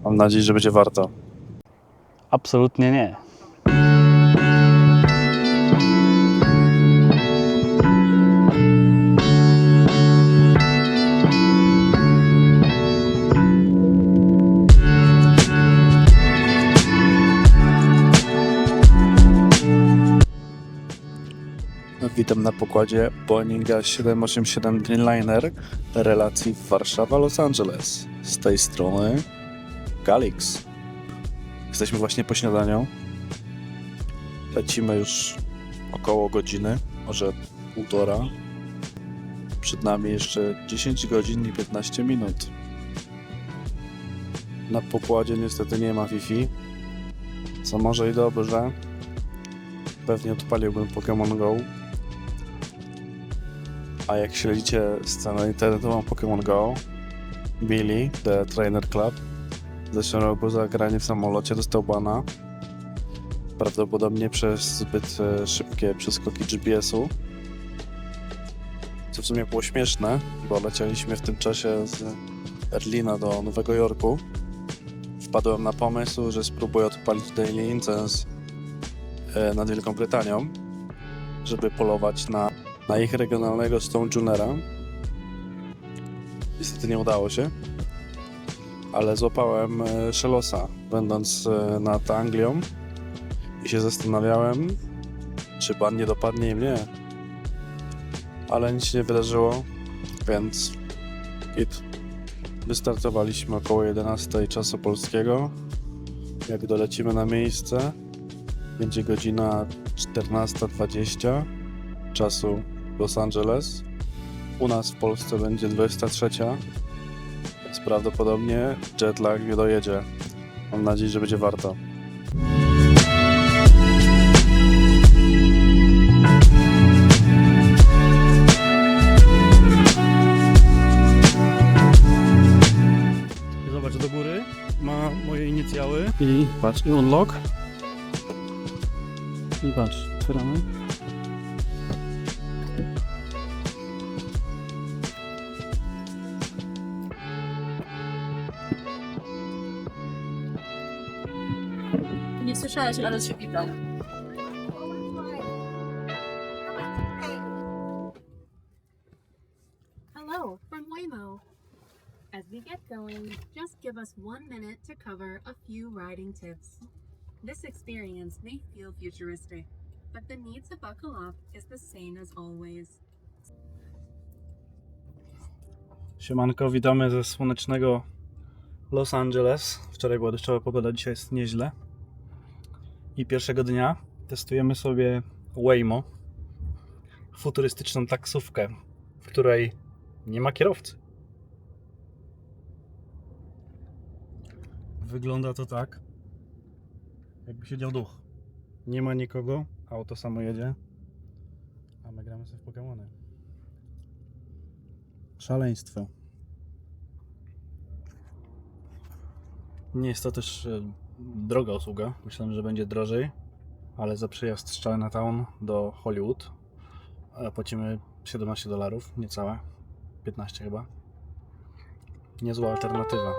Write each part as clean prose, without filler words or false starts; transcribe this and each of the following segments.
Mam nadzieję, że będzie warto. Absolutnie nie. Witam na pokładzie Boeinga 787 Dreamliner relacji Warszawa-Los Angeles. Z tej strony Galix. Jesteśmy właśnie po śniadaniu. Lecimy już około godziny, może półtora. Przed nami jeszcze 10 godzin i 15 minut. Na pokładzie niestety nie ma Wi-Fi, co może i dobrze. Pewnie odpaliłbym Pokémon Go. A jak śledzicie scenę internetową Pokémon Go, Billy, The Trainer Club, w zeszłym roku za granie w samolocie dostał bana. Prawdopodobnie przez zbyt szybkie przeskoki GPS-u. Co w sumie było śmieszne, bo lecieliśmy w tym czasie z Berlina do Nowego Jorku. Wpadłem na pomysł, że spróbuję odpalić Daily Incense nad Wielką Brytanią, żeby polować na ich regionalnego Stone Junera. Niestety nie udało się, ale złapałem Shellosa, będąc nad Anglią i się zastanawiałem, czy ban nie dopadnie i mnie. Ale nic się nie wydarzyło, więc wystartowaliśmy około 11 czasu polskiego. Jak dolecimy na miejsce, będzie godzina 14:20 czasu Los Angeles. U nas w Polsce będzie 23, więc prawdopodobnie jetlag nie dojedzie. Mam nadzieję, że będzie warto. Zobacz, do góry ma moje inicjały. I patrz, i unlock. I patrz, otwieramy. Nie słyszałeś, ale się witam. Hello from Waymo. As we get going, just give us 1 minute to cover a few riding tips. This experience may feel futuristic, but the need to buckle up is the same as always. Siemanko, witamy ze słonecznego Los Angeles. Wczoraj była deszczowa pogoda, dzisiaj jest nieźle. I pierwszego dnia testujemy sobie Waymo, futurystyczną taksówkę, w której nie ma kierowcy. Wygląda to tak, jakby siedział duch. Nie ma nikogo, auto samo jedzie, a my gramy sobie w Pokémony. Szaleństwo. Nie jest to też droga usługa. Myślałem, że będzie drożej, ale za przyjazd z Chinatown do Hollywood płacimy $17, niecałe 15 chyba. Niezła alternatywa.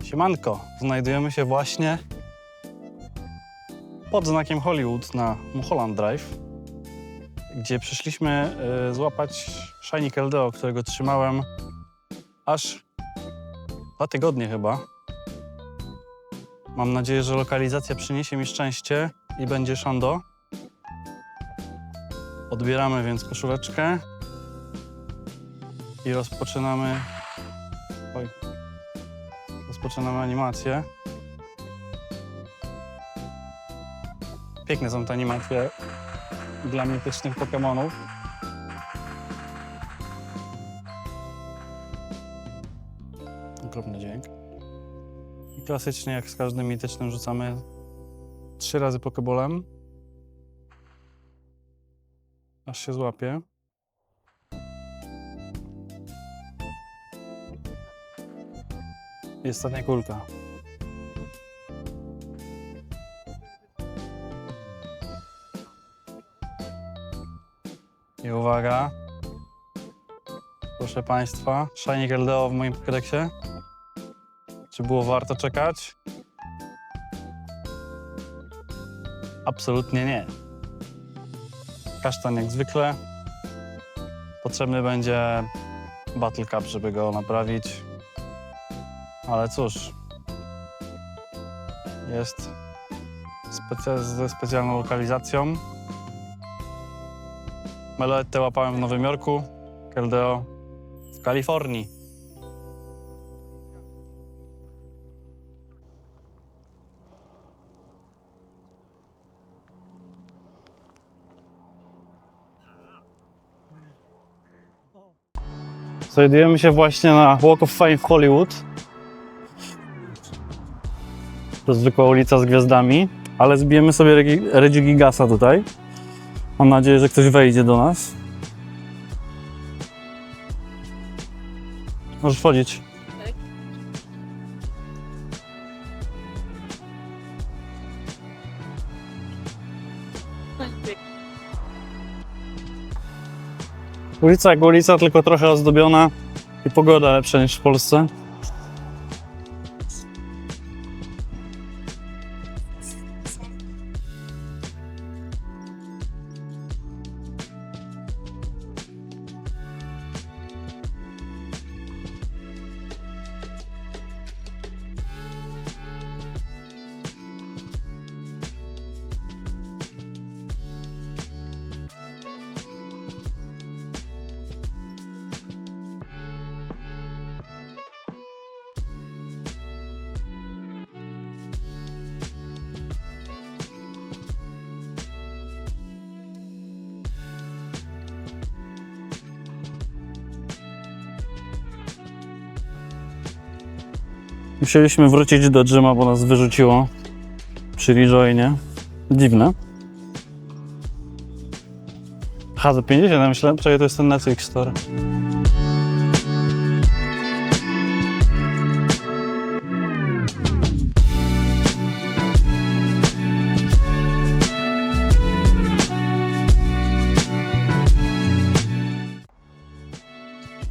Siemanko, znajdujemy się właśnie pod znakiem Hollywood na Mulholland Drive, gdzie przyszliśmy złapać Shiny Keldeo, którego trzymałem aż 2 tygodnie chyba. Mam nadzieję, że lokalizacja przyniesie mi szczęście i będzie Shando. Odbieramy więc koszuleczkę i rozpoczynamy animację. Piękne są te animacje dla mitycznych Pokemonów. Okropny dźwięk. I klasycznie, jak z każdym mitycznym, rzucamy 3 razy Pokebolem, aż się złapie. I ostatnia kulka. I uwaga. Proszę Państwa, Shiny Keldeo w moim Pokédexie. Czy było warto czekać? Absolutnie nie. Kasztan jak zwykle. Potrzebny będzie Battle Cup, żeby go naprawić. Ale cóż, jest ze specjalną lokalizacją. Meloettę łapałem w Nowym Jorku, Keldeo w Kalifornii. Znajdujemy się właśnie na Walk of Fame w Hollywood. To zwykła ulica z gwiazdami, ale zbijemy sobie Regigigasa tutaj. Mam nadzieję, że ktoś wejdzie do nas. Możesz wchodzić. Ulica jak ulica, tylko trochę ozdobiona i pogoda lepsza niż w Polsce. Musieliśmy wrócić do gyma, bo nas wyrzuciło przy rejoinie. Dziwne. Aha, za 50, ja myślałem, że to jest ten Netflix Store.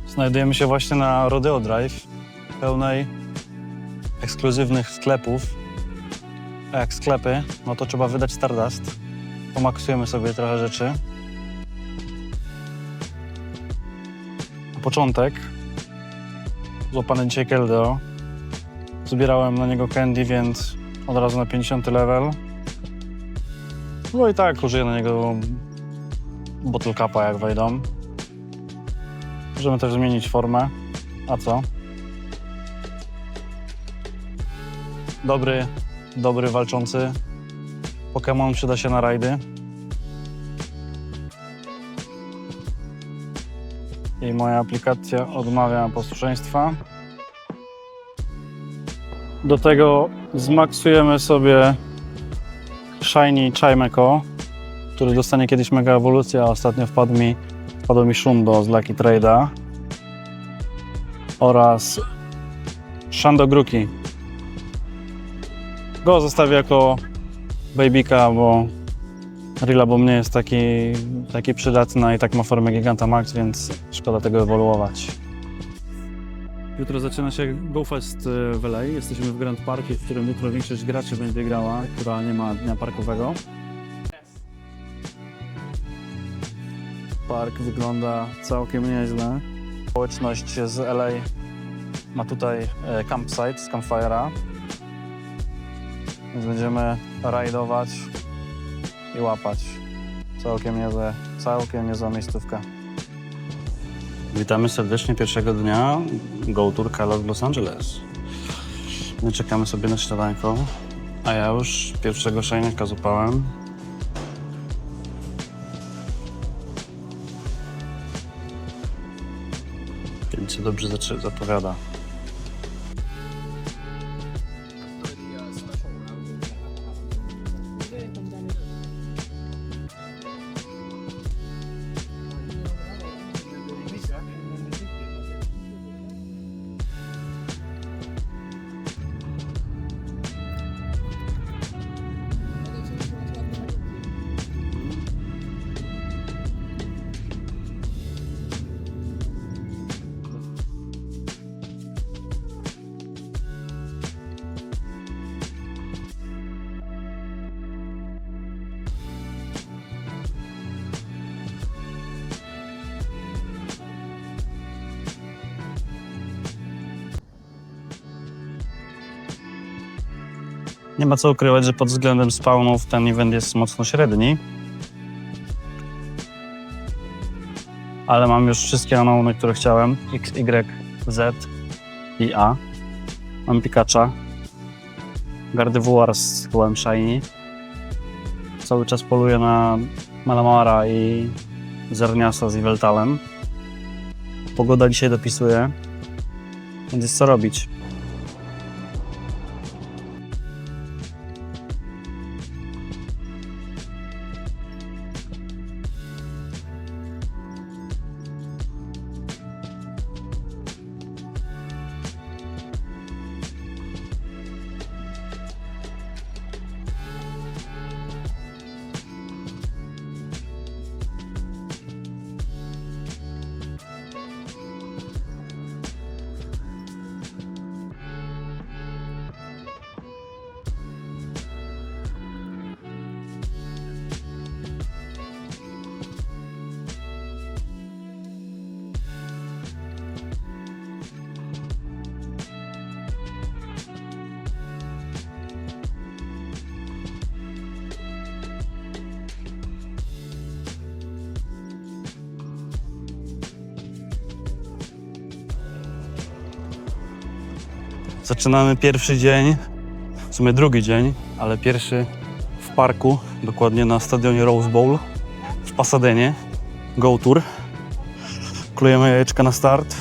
Znajdujemy się właśnie na Rodeo Drive, pełnej ekskluzywnych sklepów. A jak sklepy, no to trzeba wydać Stardust. Pomaksujemy sobie trochę rzeczy. Na początek złapany dzisiaj Keldeo. Zbierałem na niego candy, więc od razu na 50 level. No i tak użyję na niego Bottle Cupa, jak wejdą. Możemy też zmienić formę. A co? Dobry walczący Pokémon przyda się na rajdy. I moja aplikacja odmawia posłuszeństwa. Do tego zmaksujemy sobie Shiny Chimecho, który dostanie kiedyś mega ewolucję, a ostatnio wpadł mi Shundo z Lucky Trade'a oraz Shandogruki. Go zostawię jako babyka, bo Rillaboom nie jest taki przydatny i tak ma formę Gigantamax, więc szkoda tego ewoluować. Jutro zaczyna się GoFest w LA. Jesteśmy w Grand Parku, w którym jutro większość graczy będzie grała, która nie ma dnia parkowego. Park wygląda całkiem nieźle. Społeczność z LA ma tutaj campsite z Campfire'a. Więc będziemy rajdować i łapać. Całkiem niezła miejscówka. Witamy serdecznie pierwszego dnia Go Tour Kellogg Los Angeles. My czekamy sobie na śniadanko, a ja już pierwszego szajniaka złapałem. Więc się dobrze zapowiada. Nie ma co ukrywać, że pod względem spawnów ten event jest mocno średni. Ale mam już wszystkie anony, które chciałem. X, Y, Z i A. Mam Pikacha. Gardevoir z Huem Shiny. Cały czas poluję na Malamara i Zerniasa z Yveltalem. Pogoda dzisiaj dopisuje, więc jest co robić. Zaczynamy pierwszy dzień, w sumie drugi dzień, ale pierwszy w parku, dokładnie na stadionie Rose Bowl w Pasadenie. Go Tour. Klejemy jajeczka na start.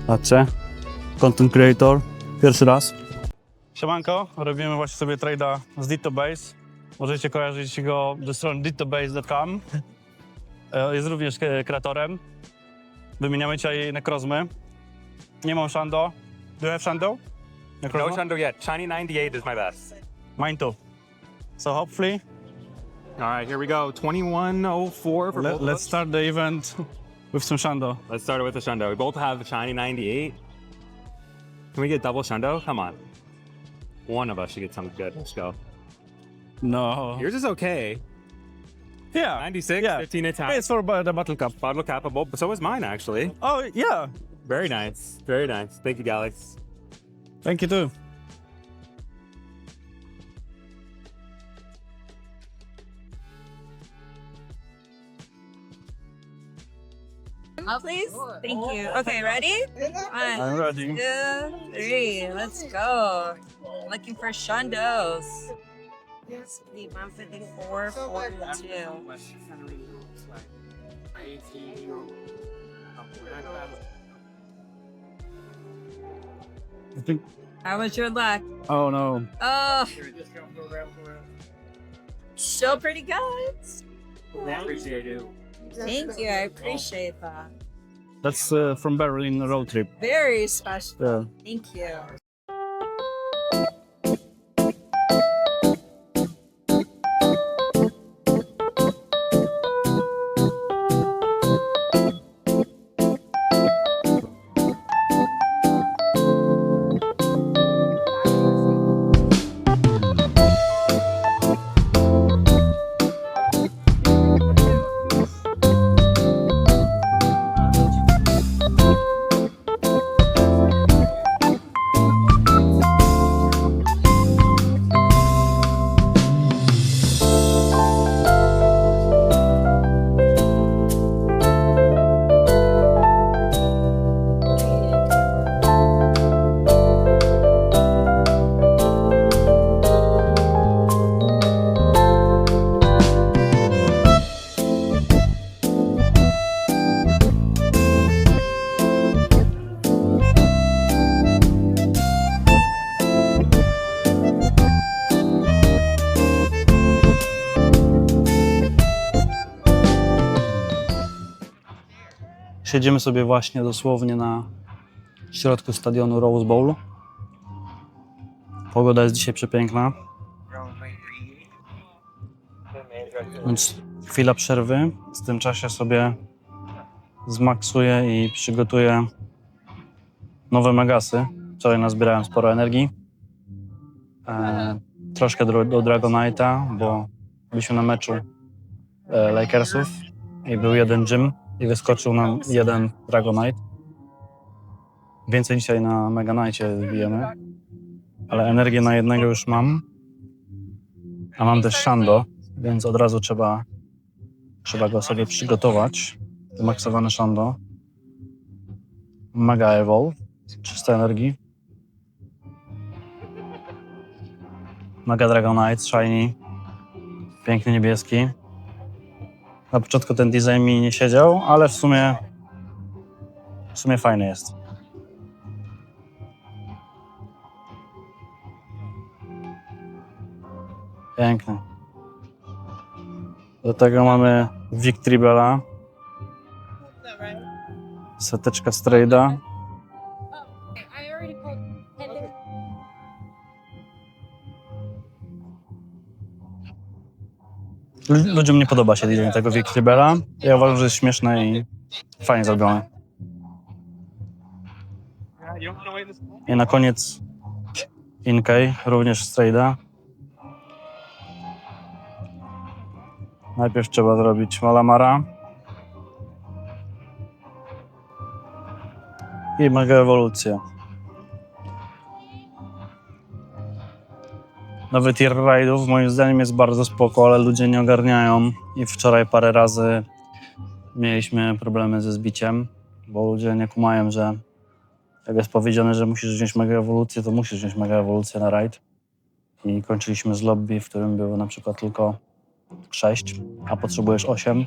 Patrzcie, content creator, pierwszy raz. Siemanko, robimy właśnie sobie trade'a z DittoBase. Możecie kojarzyć go ze strony dittobase.com. Jest również kreatorem. Wymieniamy dzisiaj nekrozmy. Nie mam Shando. Do you have Shando? No Shando yet. Shiny 98 is my best. Mine too. So hopefully, All right, here we go. 2104 for both of let's us. start the event with some Shando. Let's start with the Shando. We both have the Shiny 98. Can we get double Shando? Come on. One of us should get something good. Let's go. No. Yours is okay. Yeah. 96, Yeah. 15 attack. It's for the bottle cup. Bottle capable, but so is mine actually. Oh, yeah. Very nice. Very nice. Thank you, Galax. Thank you too. Please? Thank you. Okay, ready? I'm One, ready. 2, 3. Let's go. Looking for Shundos. Sweet, 154, 42. I think. How was your luck? Oh no. Oh, still pretty good. Thank you. I appreciate that. That's from Berlin road trip. Very special. Yeah. Thank you. Siedzimy sobie właśnie dosłownie na środku stadionu Rose Bowl. Pogoda jest dzisiaj przepiękna. Więc chwila przerwy. W tym czasie sobie zmaksuję i przygotuję nowe megasy. Wczoraj nazbierałem sporo energii. Troszkę do Dragonite'a, bo byliśmy na meczu Lakersów i był jeden gym i wyskoczył nam jeden Dragonite. Więcej dzisiaj na Mega Nightie zbijemy, ale energię na jednego już mam. A mam też Shando, więc od razu trzeba go sobie przygotować. Wymaksowane Shando. Mega Evolve, 300 energii. Mega Dragonite, Shiny, piękny niebieski. Na początku ten design mi nie siedział, ale w sumie fajny jest. Piękny. Do tego mamy Victreebella, seteczka Strayda. Ludziom nie podoba się design tego Victreebella. Ja uważam, że jest śmieszne i fajnie zrobione. I na koniec Inkay, również Strayda. Najpierw trzeba zrobić Malamara i Mega Ewolucję. Nowy tier raidów moim zdaniem jest bardzo spoko, ale ludzie nie ogarniają i wczoraj parę razy mieliśmy problemy ze zbiciem, bo ludzie nie kumają, że jak jest powiedziane, że musisz wziąć Mega Ewolucję, to musisz wziąć Mega Ewolucję na raid. I kończyliśmy z lobby, w którym było na przykład tylko 6, a potrzebujesz 8.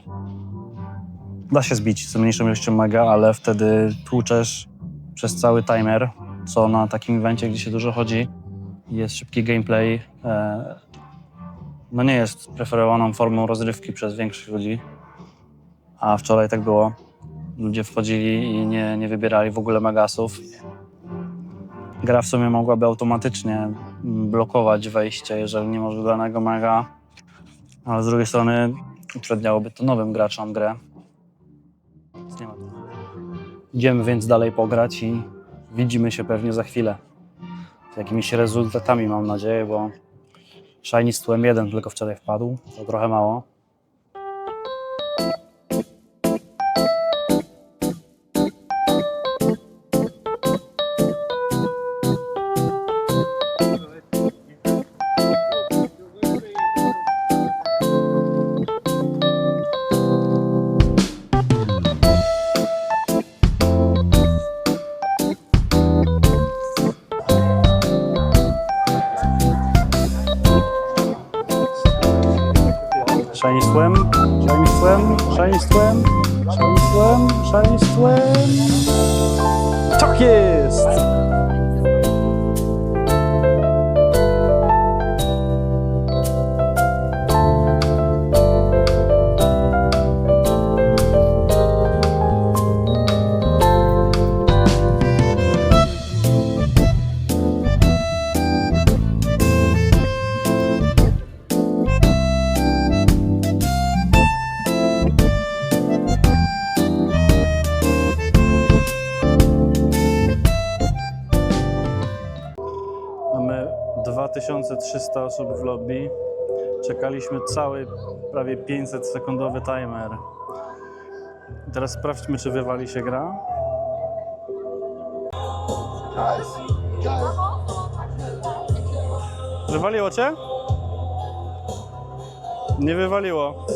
Da się zbić z mniejszą ilością mega, ale wtedy tłuczesz przez cały timer, co na takim evencie, gdzie się dużo chodzi, jest szybki gameplay. No nie jest preferowaną formą rozrywki przez większość ludzi, a wczoraj tak było. Ludzie wchodzili i nie wybierali w ogóle megasów. Gra w sumie mogłaby automatycznie blokować wejście, jeżeli nie masz wybranego mega, ale z drugiej strony utrudniałoby to nowym graczom grę. Więc nie ma. Idziemy więc dalej pograć i widzimy się pewnie za chwilę. Z jakimiś rezultatami mam nadzieję, bo Shiny z tłem 1 tylko wczoraj wpadł, to trochę mało. Shiny z tłem, Shiny z tłem, Shiny z tłem, Shiny z tłem, Shiny z tłem. Tak jest! Mamy 2300 osób w lobby. Czekaliśmy cały prawie 500-sekundowy timer. I teraz sprawdźmy, czy wywali się gra. Wywaliło cię? Nie wywaliło.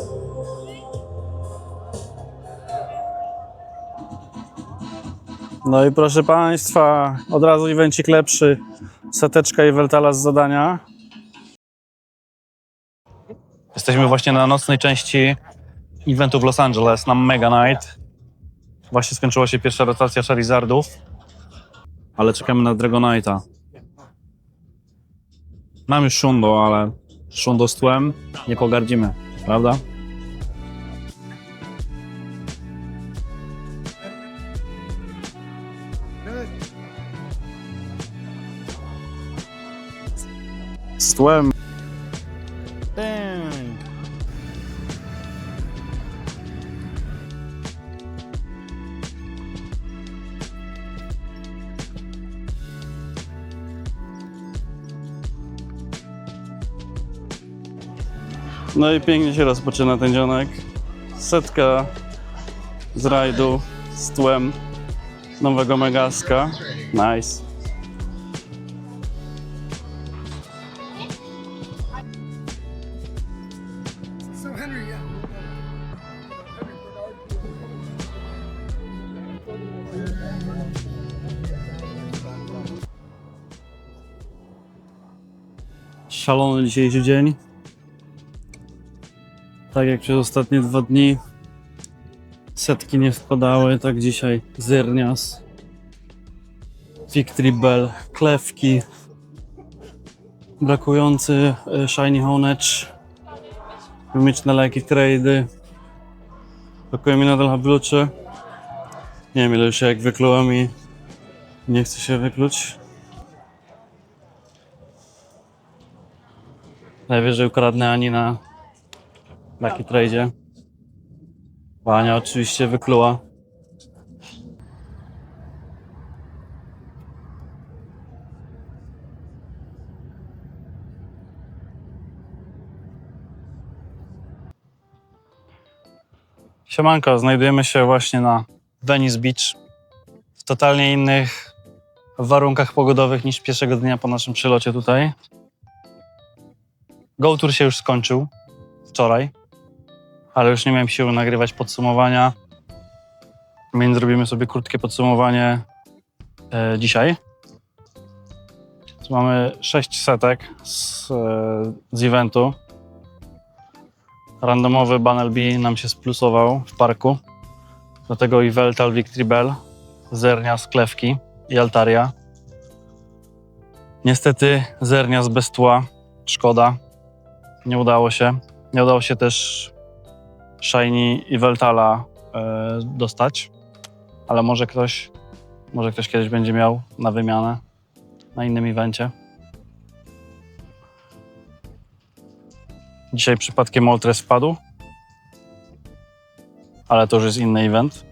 No i proszę Państwa, od razu evencik lepszy. Seteczka i Weltala z zadania. Jesteśmy właśnie na nocnej części eventu w Los Angeles na Mega Night. Właśnie skończyła się pierwsza rotacja Charizardów, ale czekamy na Dragonite'a. Mam już Shundo, ale Shundo z tłem nie pogardzimy, prawda? z tłem. Bang. No i pięknie się rozpoczyna ten dzionek. Setka z rajdu z tłem nowego Megaska. Nice. Szalony dzisiejszy dzień. Tak jak przez ostatnie 2 dni setki nie wpadały, tak dzisiaj Zernias, Victory Bell, klewki, brakujący Shiny Honedge, wymieczne leki, trady. Brakuje mi nadal habluczy. Nie wiem ile już się jak wyklułem i nie chcę się wykluć. Najwyżej ukradnę Ani na Lucky Trade'zie. Bo Ania oczywiście wykluła. Siemanko, znajdujemy się właśnie na Venice Beach. W totalnie innych warunkach pogodowych niż pierwszego dnia po naszym przylocie tutaj. Go Tour się już skończył wczoraj, ale już nie miałem siły nagrywać podsumowania, więc zrobimy sobie krótkie podsumowanie dzisiaj. Tu mamy 6 setek z eventu. Randomowy Banel B nam się splusował w parku. Do tego i Veltal, Victory Bell, Zernia z klewki i Altaria. Niestety Zernia z bez tła, szkoda. Nie udało się. Nie udało się też Shiny i Veltala dostać, ale może ktoś kiedyś będzie miał na wymianę na innym evencie. Dzisiaj przypadkiem Moltres wpadł, ale to już jest inny event.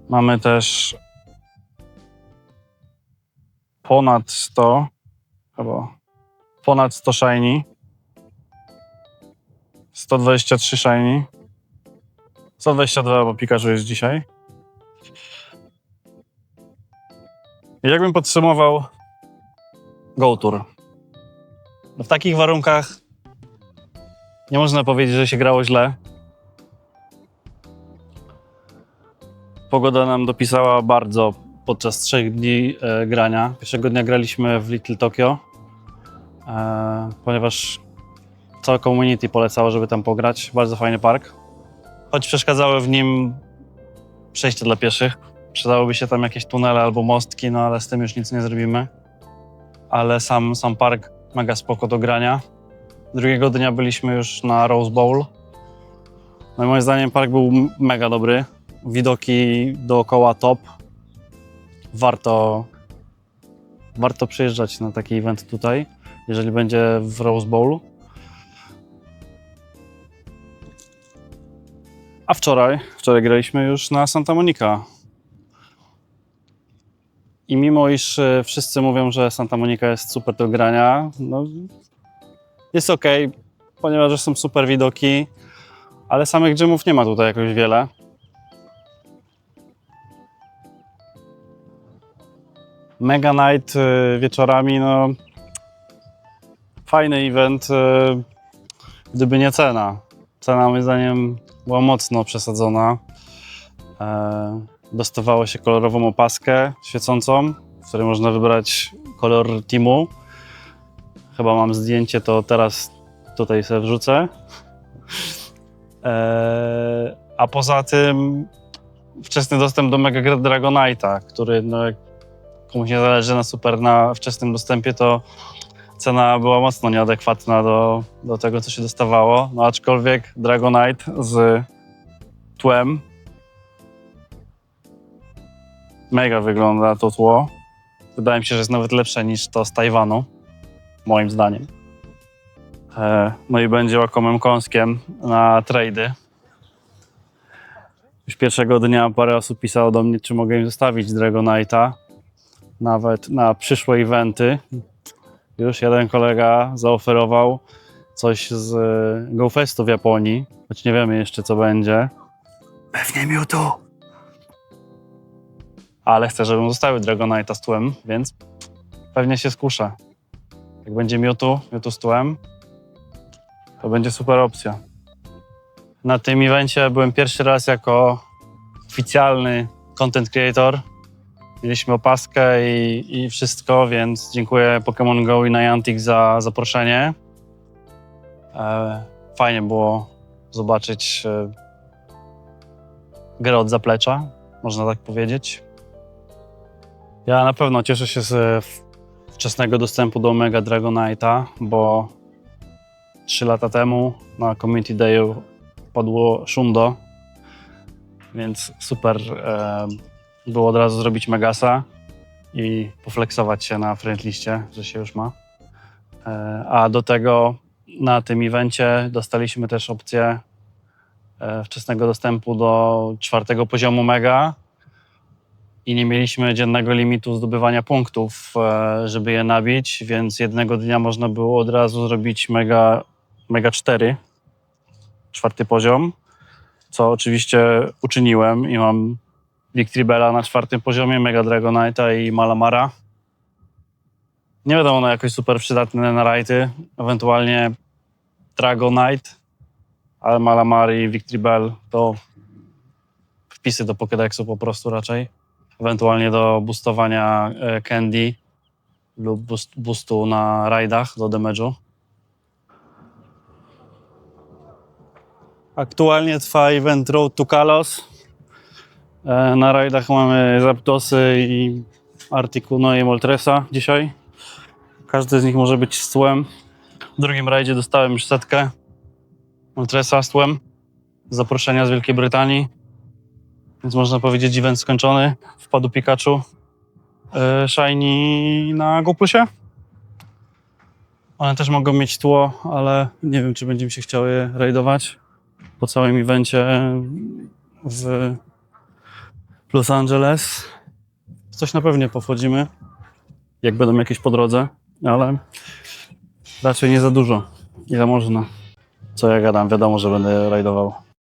Mamy też ponad 100 Shiny, 123 Shiny, 122, bo Pikachu jest dzisiaj. I jakbym podsumował Go Tour. No w takich warunkach nie można powiedzieć, że się grało źle. Pogoda nam dopisała bardzo podczas 3 dni grania. Pierwszego dnia graliśmy w Little Tokyo, ponieważ całe community polecało, żeby tam pograć. Bardzo fajny park. Choć przeszkadzały w nim przejścia dla pieszych. Przydałyby się tam jakieś tunele albo mostki, no ale z tym już nic nie zrobimy. Ale sam park mega spoko do grania. Drugiego dnia byliśmy już na Rose Bowl. No i moim zdaniem park był mega dobry. Widoki dookoła top. Warto przyjeżdżać na taki event tutaj, jeżeli będzie w Rose Bowl. A wczoraj graliśmy już na Santa Monica. I mimo iż wszyscy mówią, że Santa Monica jest super do grania, no jest ok, ponieważ są super widoki, ale samych gymów nie ma tutaj jakoś wiele. Mega Night wieczorami, no fajny event, gdyby nie cena. Cena moim zdaniem była mocno przesadzona. Dostawało się kolorową opaskę świecącą, w której można wybrać kolor teamu. Chyba mam zdjęcie, to teraz tutaj sobie wrzucę. A poza tym wczesny dostęp do Mega Dragonite'a, który no, jak komuś nie zależy na wczesnym dostępie, to cena była mocno nieadekwatna do tego, co się dostawało. No aczkolwiek Dragonite z tłem mega wygląda to tło. Wydaje mi się, że jest nawet lepsze niż to z Tajwanu. moim zdaniem. No i będzie łakomym kąskiem na trady. Już pierwszego dnia parę osób pisało do mnie, czy mogę im zostawić Dragonite'a, nawet na przyszłe eventy. Już jeden kolega zaoferował coś z GoFestu w Japonii, choć nie wiemy jeszcze, co będzie. Pewnie Mewtwo. Ale chcę, żebym zostawił Dragonite'a z tłem, więc pewnie się skuszę. Jak będzie Mewtwo z tłem, to będzie super opcja. Na tym evencie byłem pierwszy raz jako oficjalny content creator. Mieliśmy opaskę i wszystko, więc dziękuję Pokémon Go i Niantic za zaproszenie. Fajnie było zobaczyć grę od zaplecza, można tak powiedzieć. Ja na pewno cieszę się z wczesnego dostępu do Mega Dragonite'a, bo 3 lata temu na Community Day'u padło Shundo, więc super było od razu zrobić Megasa i poflexować się na friendliście, że się już ma. A do tego na tym evencie dostaliśmy też opcję wczesnego dostępu do 4. poziomu Mega i nie mieliśmy dziennego limitu zdobywania punktów, żeby je nabić, więc jednego dnia można było od razu zrobić Mega 4, 4. poziom, co oczywiście uczyniłem i mam Victreebella na 4. poziomie, Mega Dragonite'a i Malamara. Nie będą one jakoś super przydatne na rajty, ewentualnie Dragonite, ale Malamar i Victreebell to wpisy do Pokédexu po prostu raczej. Ewentualnie do boostowania Candy lub boostu na rajdach do damage'u. Aktualnie trwa event Road to Kalos. Na rajdach mamy Zapdosy i Articuno i Moltresa dzisiaj. Każdy z nich może być z tłem. W drugim rajdzie dostałem już setkę Moltresa z tłem z zaproszenia z Wielkiej Brytanii. Więc można powiedzieć, event skończony. Wpadł Pikachu Shiny na GoPlusie. One też mogą mieć tło, ale nie wiem, czy będzie mi się chciało je rajdować po całym evencie w Los Angeles. Coś na pewno powchodzimy, jak będą jakieś po drodze, ale raczej nie za dużo, ile można. Co ja gadam, wiadomo, że będę rajdował.